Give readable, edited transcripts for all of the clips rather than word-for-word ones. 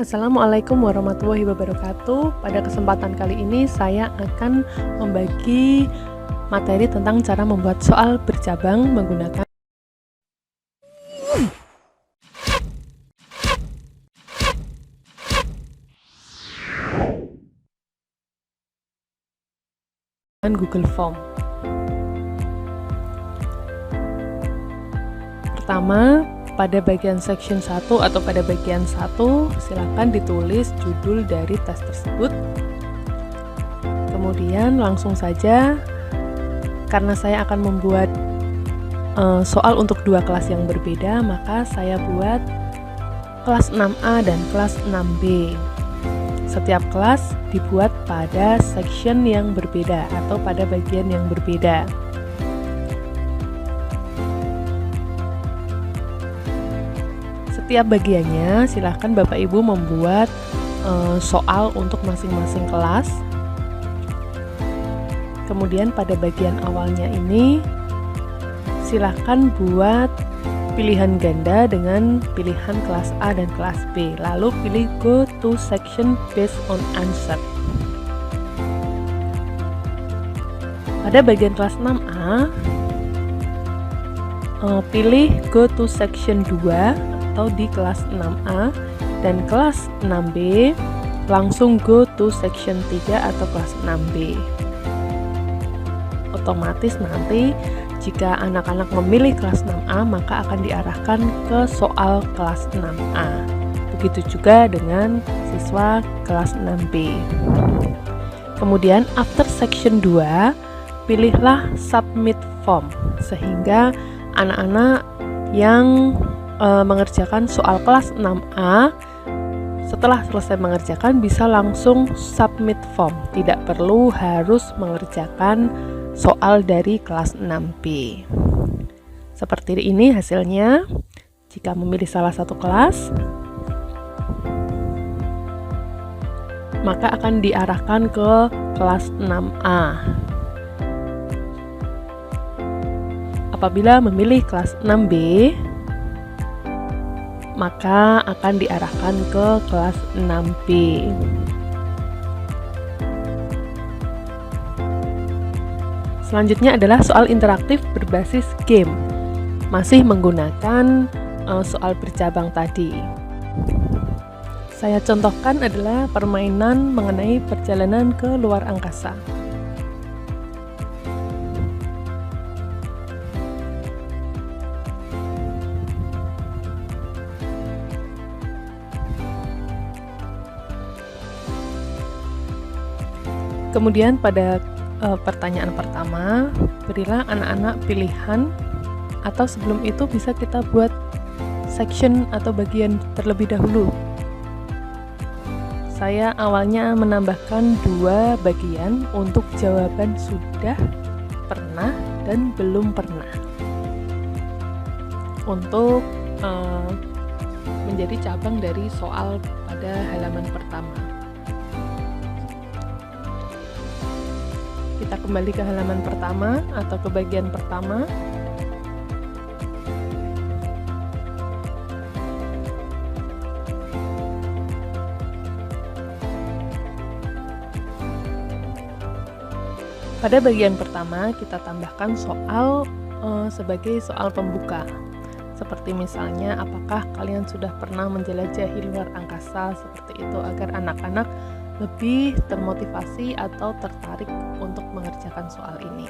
Assalamualaikum warahmatullahi wabarakatuh. Pada kesempatan kali ini saya akan membagi materi tentang cara membuat soal bercabang menggunakan Google Form. Pertama, pada bagian section 1 atau pada bagian 1, silakan ditulis judul dari tes tersebut. Kemudian langsung saja, karena saya akan membuat soal untuk dua kelas yang berbeda, maka saya buat kelas 6A dan kelas 6B. Setiap kelas dibuat pada section yang berbeda atau pada bagian yang berbeda. Setiap bagiannya silahkan Bapak Ibu membuat soal untuk masing-masing kelas. Kemudian pada bagian awalnya ini silahkan buat pilihan ganda dengan pilihan kelas A dan kelas B. Lalu pilih go to section based on answer. Pada bagian kelas 6A pilih go to section 2 atau di kelas 6A, dan kelas 6B langsung go to section 3 atau kelas 6B. Otomatis nanti jika anak-anak memilih kelas 6A maka akan diarahkan ke soal kelas 6A. Begitu juga dengan siswa kelas 6B. Kemudian after section 2 pilihlah submit form, sehingga anak-anak yang mengerjakan soal kelas 6A setelah selesai mengerjakan bisa langsung submit form, tidak perlu harus mengerjakan soal dari kelas 6B. Seperti ini hasilnya jika memilih salah satu kelas, maka akan diarahkan ke kelas 6A. Apabila memilih kelas 6B, maka akan diarahkan ke kelas 6B. Selanjutnya adalah soal interaktif berbasis game, masih menggunakan soal bercabang tadi. Saya contohkan adalah permainan mengenai perjalanan ke luar angkasa. Kemudian pada pertanyaan pertama, berilah anak-anak pilihan, atau sebelum itu bisa kita buat section atau bagian terlebih dahulu. Saya awalnya menambahkan dua bagian untuk jawaban sudah, pernah, dan belum pernah, untuk menjadi cabang dari soal pada halaman pertama. Kita kembali ke halaman pertama atau ke bagian pertama. Pada bagian pertama kita tambahkan soal sebagai soal pembuka. Seperti misalnya, apakah kalian sudah pernah menjelajahi luar angkasa, seperti itu, agar anak-anak lebih termotivasi atau tertarik untuk mengerjakan soal ini.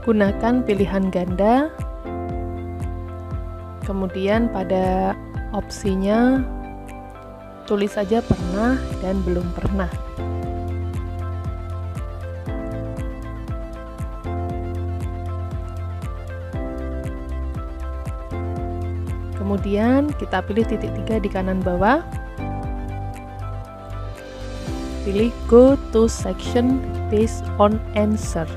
Gunakan pilihan ganda, kemudian pada opsinya tulis saja pernah dan belum pernah. Kemudian kita pilih titik 3 di kanan bawah. Pilih go to section based on answer.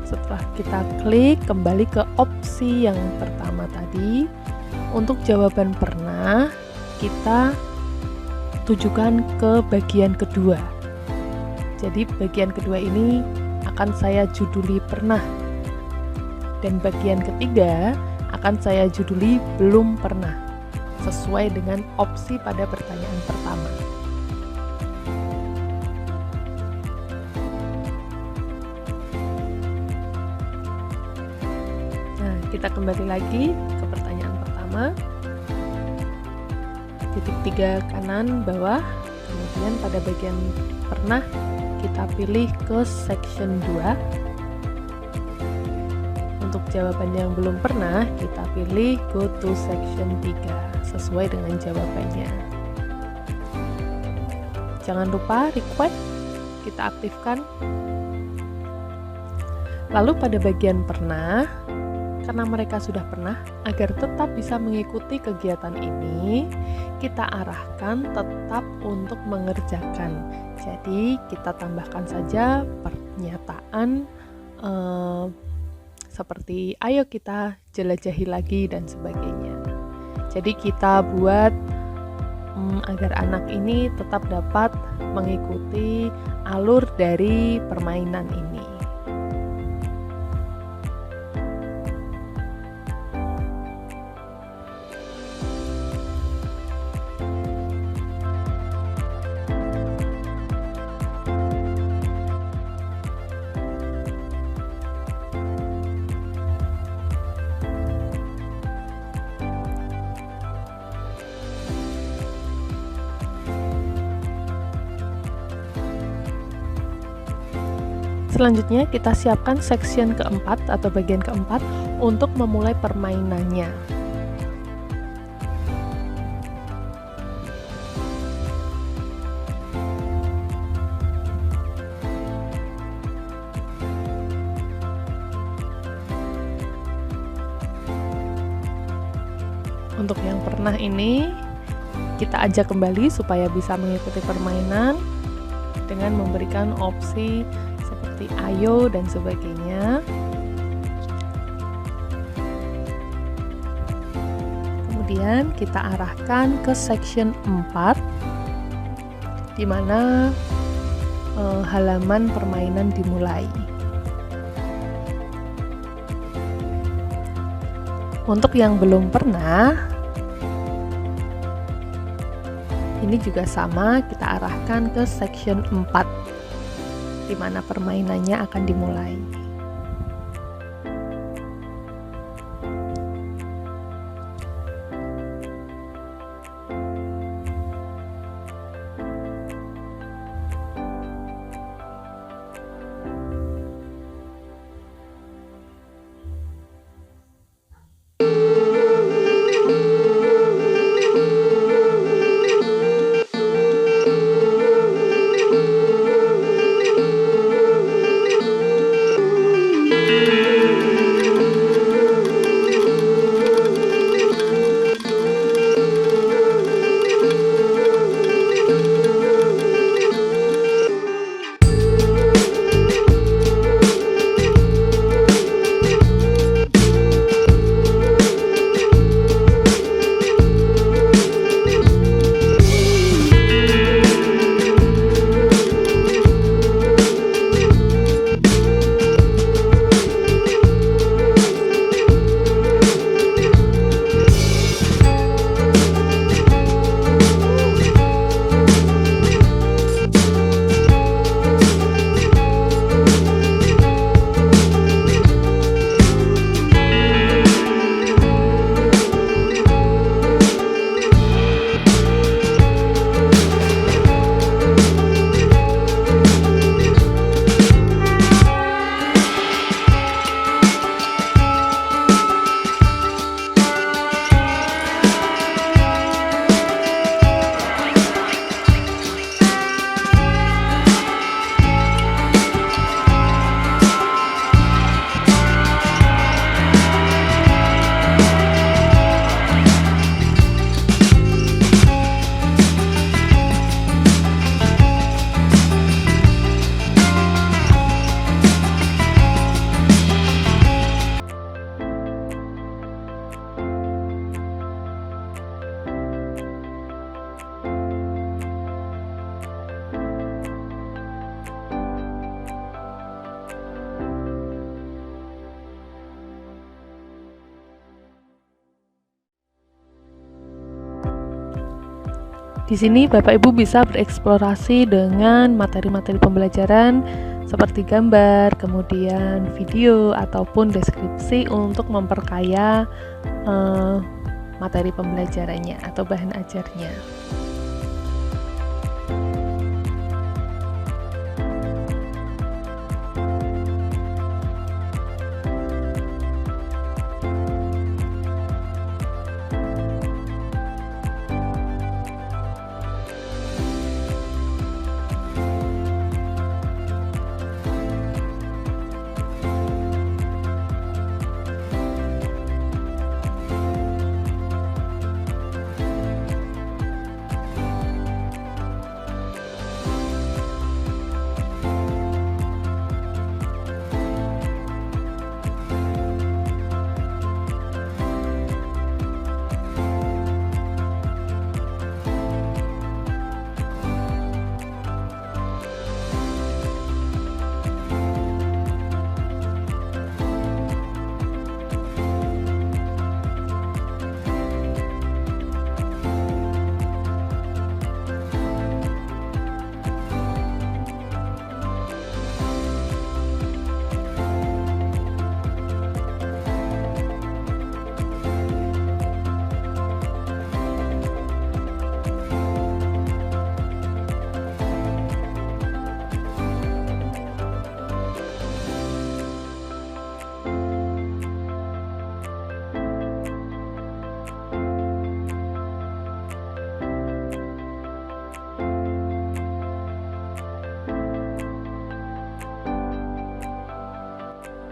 Setelah kita klik, kembali ke opsi yang pertama tadi, Untuk jawaban pernah, kita tujukan ke bagian kedua. Jadi bagian kedua ini akan saya juduli pernah. Dan bagian ketiga akan saya juduli belum pernah, sesuai dengan opsi pada pertanyaan pertama. Nah, kita kembali lagi ke pertanyaan pertama. Titik 3 kanan bawah, kemudian pada bagian pernah kita pilih ke section 2. Untuk jawaban yang belum pernah, kita pilih go to section 3 sesuai dengan jawabannya. Jangan lupa request kita aktifkan. Lalu pada bagian pernah, karena mereka sudah pernah, agar tetap bisa mengikuti kegiatan ini, kita arahkan tetap untuk mengerjakan. Jadi kita tambahkan saja pernyataan seperti ayo kita jelajahi lagi dan sebagainya. Jadi kita buat agar anak ini tetap dapat mengikuti alur dari permainan ini. Selanjutnya kita siapkan section keempat atau bagian keempat untuk memulai permainannya. Untuk yang pernah ini kita ajak kembali supaya bisa mengikuti permainan dengan memberikan opsi seperti ayo dan sebagainya. Kemudian kita arahkan ke section 4 di mana halaman permainan dimulai. Untuk yang belum pernah, ini juga sama, kita arahkan ke section 4 di mana permainannya akan dimulai. Di sini Bapak Ibu bisa bereksplorasi dengan materi-materi pembelajaran seperti gambar, kemudian video ataupun deskripsi untuk memperkaya materi pembelajarannya atau bahan ajarnya.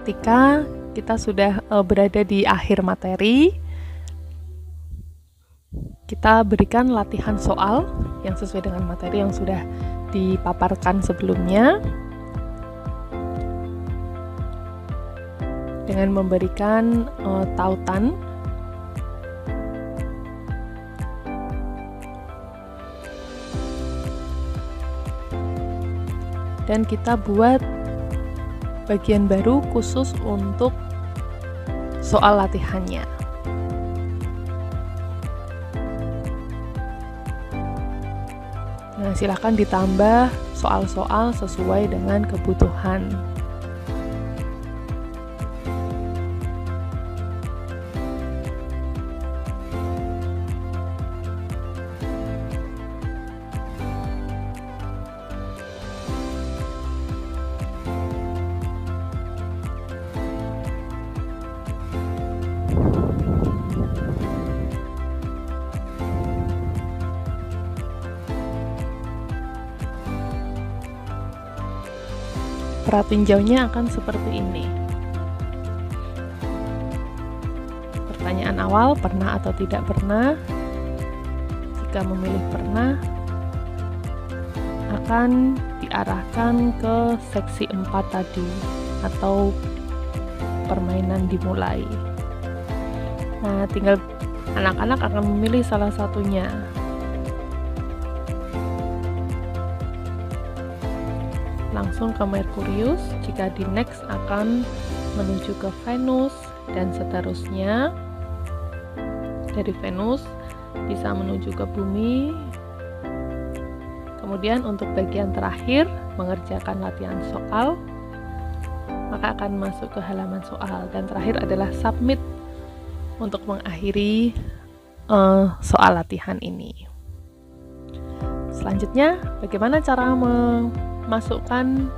Ketika kita sudah berada di akhir materi, kita berikan latihan soal yang sesuai dengan materi yang sudah dipaparkan sebelumnya dengan memberikan tautan dan kita buat bagian baru khusus untuk soal latihannya. Nah, silakan ditambah soal-soal sesuai dengan kebutuhan. Pratinjaunya akan seperti ini. Pertanyaan awal, pernah atau tidak pernah? Jika memilih pernah, akan diarahkan ke seksi 4 tadi, atau permainan dimulai. Nah, tinggal anak-anak akan memilih salah satunya. Langsung ke Merkurius, jika di next akan menuju ke Venus dan seterusnya. Dari Venus bisa menuju ke bumi. Kemudian untuk bagian terakhir mengerjakan latihan soal, maka akan masuk ke halaman soal, dan terakhir adalah submit untuk mengakhiri soal latihan ini. Selanjutnya, bagaimana cara masukkan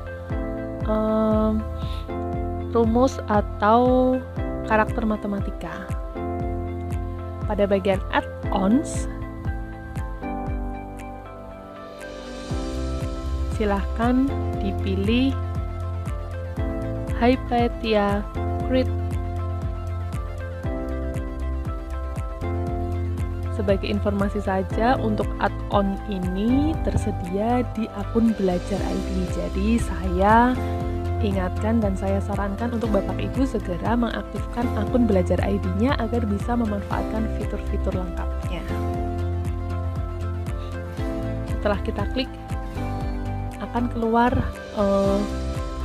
rumus atau karakter matematika. Pada bagian add-ons, silahkan dipilih Hypatia Crit. Sebagai informasi saja, untuk add-on ini tersedia di akun Belajar ID. Jadi saya ingatkan dan saya sarankan untuk Bapak Ibu segera mengaktifkan akun Belajar ID-nya agar bisa memanfaatkan fitur-fitur lengkapnya. Setelah kita klik, akan keluar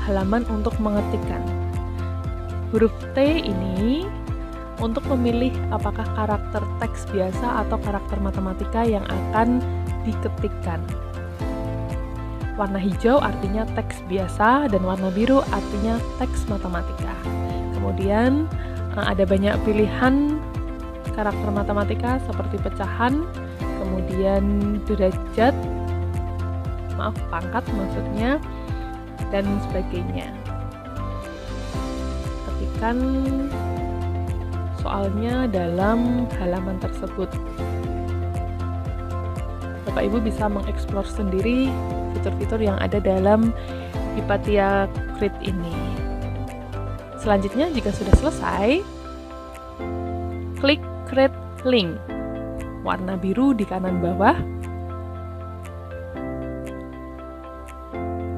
halaman untuk mengetikkan. Huruf T ini untuk memilih apakah karakter teks biasa atau karakter matematika yang akan diketikkan. Warna hijau artinya teks biasa dan warna biru artinya teks matematika. Kemudian ada banyak pilihan karakter matematika seperti pecahan, kemudian derajat, pangkat maksudnya, dan sebagainya. Ketikkan soalnya dalam halaman tersebut. Bapak Ibu bisa mengeksplor sendiri fitur-fitur yang ada dalam Hipatia Create ini. Selanjutnya, jika sudah selesai, klik Create Link, warna biru di kanan bawah,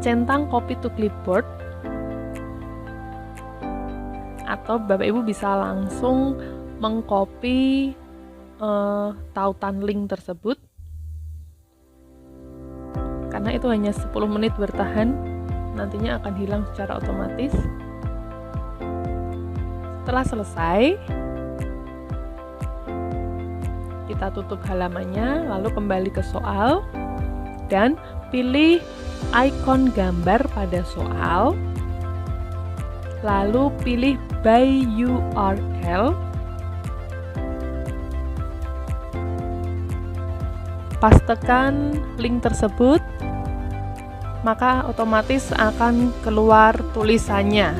centang copy to clipboard, atau Bapak Ibu bisa langsung mengcopy tautan link tersebut, karena itu hanya 10 menit bertahan, nantinya akan hilang secara otomatis. Setelah selesai, kita tutup halamannya, lalu kembali ke soal dan pilih ikon gambar pada soal, lalu pilih by URL, pastekan link tersebut, maka otomatis akan keluar tulisannya.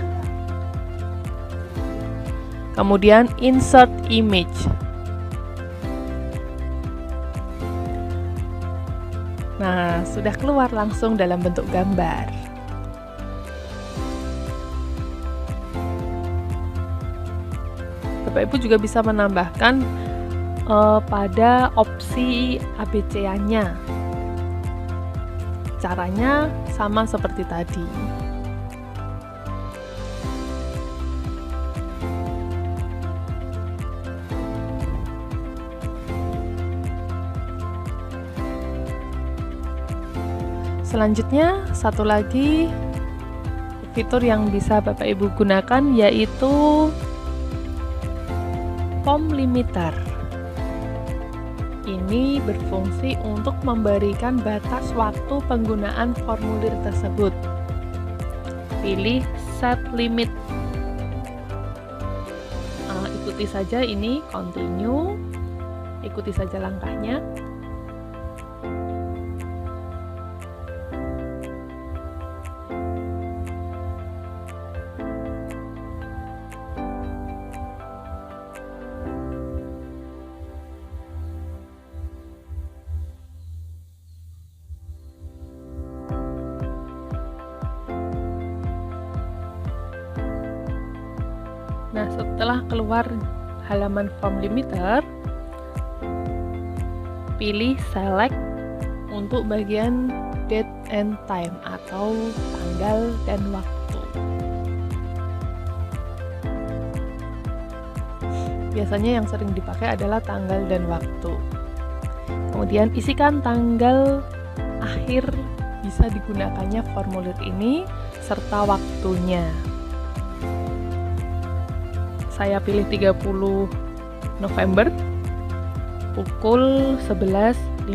Kemudian insert image. Nah, sudah keluar langsung dalam bentuk gambar. Bapak Ibu juga bisa menambahkan pada opsi ABC-nya. Caranya sama seperti tadi. Selanjutnya, satu lagi fitur yang bisa Bapak Ibu gunakan yaitu form limiter. Ini berfungsi untuk memberikan batas waktu penggunaan formulir tersebut. Pilih set limit. Ikuti saja ini, continue. Ikuti saja langkahnya. Nah, setelah keluar halaman form limiter, pilih select untuk bagian date and time atau tanggal dan waktu. Biasanya yang sering dipakai adalah tanggal dan waktu. Kemudian isikan tanggal akhir bisa digunakannya formulir ini serta waktunya. Saya pilih 30 November pukul 11.55.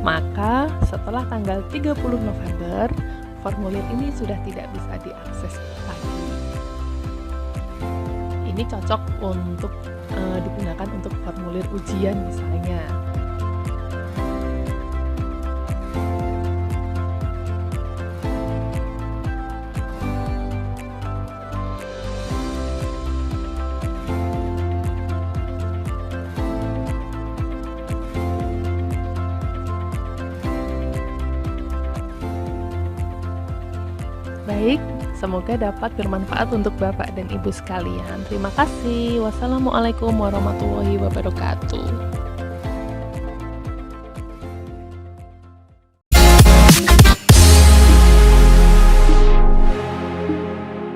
Maka setelah tanggal 30 November, formulir ini sudah tidak bisa diakses lagi. Ini cocok untuk digunakan untuk formulir ujian misalnya. Baik, semoga dapat bermanfaat untuk Bapak dan Ibu sekalian. Terima kasih. Wassalamualaikum warahmatullahi wabarakatuh.